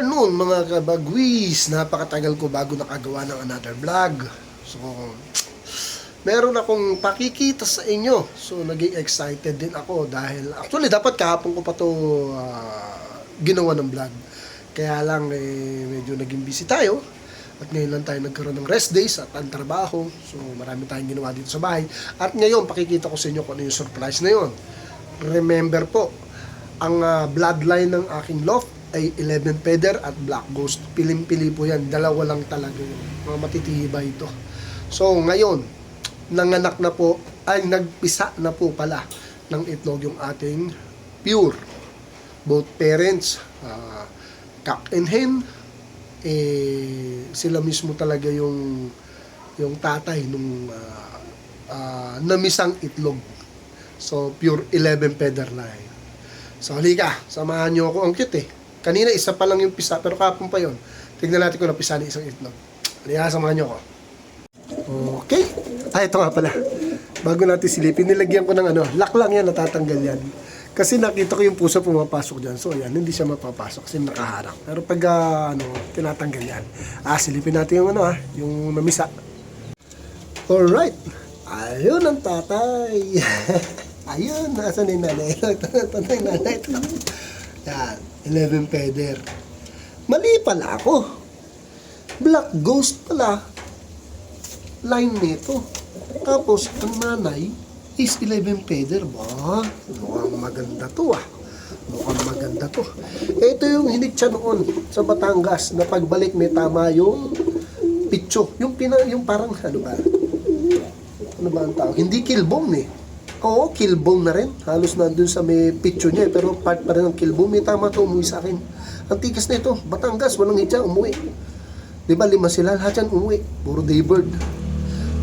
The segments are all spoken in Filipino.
afternoon mga kabagwis. Napakatagal ko bago nakagawa ng another vlog. So, meron akong pakikita sa inyo. So, naging excited din ako dahil actually dapat kahapon ko pa to ginawa ng vlog. Kaya lang medyo naging busy tayo. At ngayon lang tayo nagkaroon ng rest days at ang trabaho. So, marami tayong ginawa dito sa bahay. At ngayon, pakikita ko sa inyo kung ano yung surprise na yun. Remember po, ang bloodline ng aking loft ay 11 Feather at Black Ghost. Pilim-pili po yan. Dalawa lang talaga yun. Mga matitibay ito. So, ngayon, nanganak na po, ay nagpisa na po pala ng itlog yung ating pure. Both parents, cock and hen, sila mismo talaga yung tatay nung namisang itlog. So, pure 11 Feather line. So, halika, samahan nyo ako. Ang cute eh. Kanina, isa pa lang yung pisa, pero kapon pa yon. Tignan natin kung napisa ni isang itlog. Halika, samahan nyo ako. Okay. Ito nga pala. Bago natin silipin, nilagyan ko ng lock lang yan, natatanggal yan. Kasi nakita ko yung pusa pumapasok dyan. So, ayan, hindi siya mapapasok kasi nakaharang. Pero pag, tinatanggal yan. Silipin natin yung yung namisa. Alright. Ayun ang tatay. Ayun, nasa na yung nanay. Ito na yung nanay. Yan, 11 Feather. Mali pala ako. Black Ghost pala. Line nito. Tapos, ang nanay is 11 Feather. Ba? Mukhang maganda to Mukhang maganda to. Ito yung hinig siya noon sa Batangas na pagbalik may tama yung pitso. Yung parang ano ba ang tawag? Hindi kilbong Oo, kilbong na rin. Halos nandun sa may pitso niya. Pero part pa rin ng kilbong. May tama to, umuwi sa akin. Ang tikas na ito. Batangas, walang hitya, umuwi. Diba, 5 sila. Lahat yan umuwi. Puro daybird.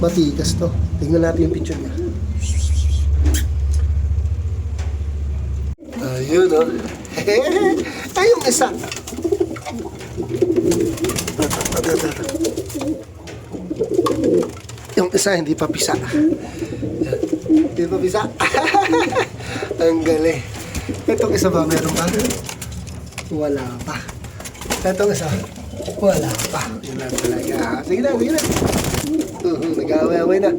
Matikas to. Tingnan natin yung pitso niya. Ayun, Ay, yung isa. Yung isa, hindi pa pisa. Hindi pa pisa. Ang galing. Itong isa ba, meron pa? Wala pa. Itong isa, wala pa. Yun lang talaga. Sige na. Nag-away-away na.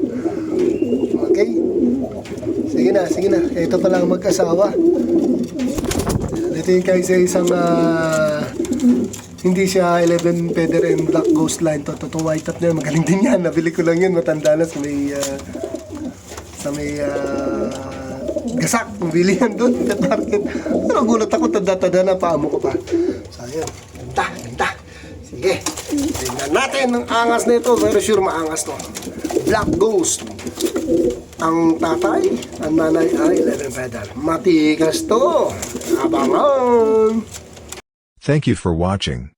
Okay. Sige na. Ito pa lang mag-asawa. Ito yung kayo sa isang hindi siya 11 Feather and Black Ghost line. Toto white up na yan. Magaling din yan. Nabili ko lang yun. Matanda na sa may gasak. Mabili yan doon. Market. Pero gulat ako. Tanda-tanda na. Paamo ko pa. So, yun. Ganda. Sige. Tingnan natin ang angas na ito. Pero sure maangas to. Black Ghost. Ang tatay, ang nanay ay 11 Feather. Matigas to. Abangan! Thank you for watching.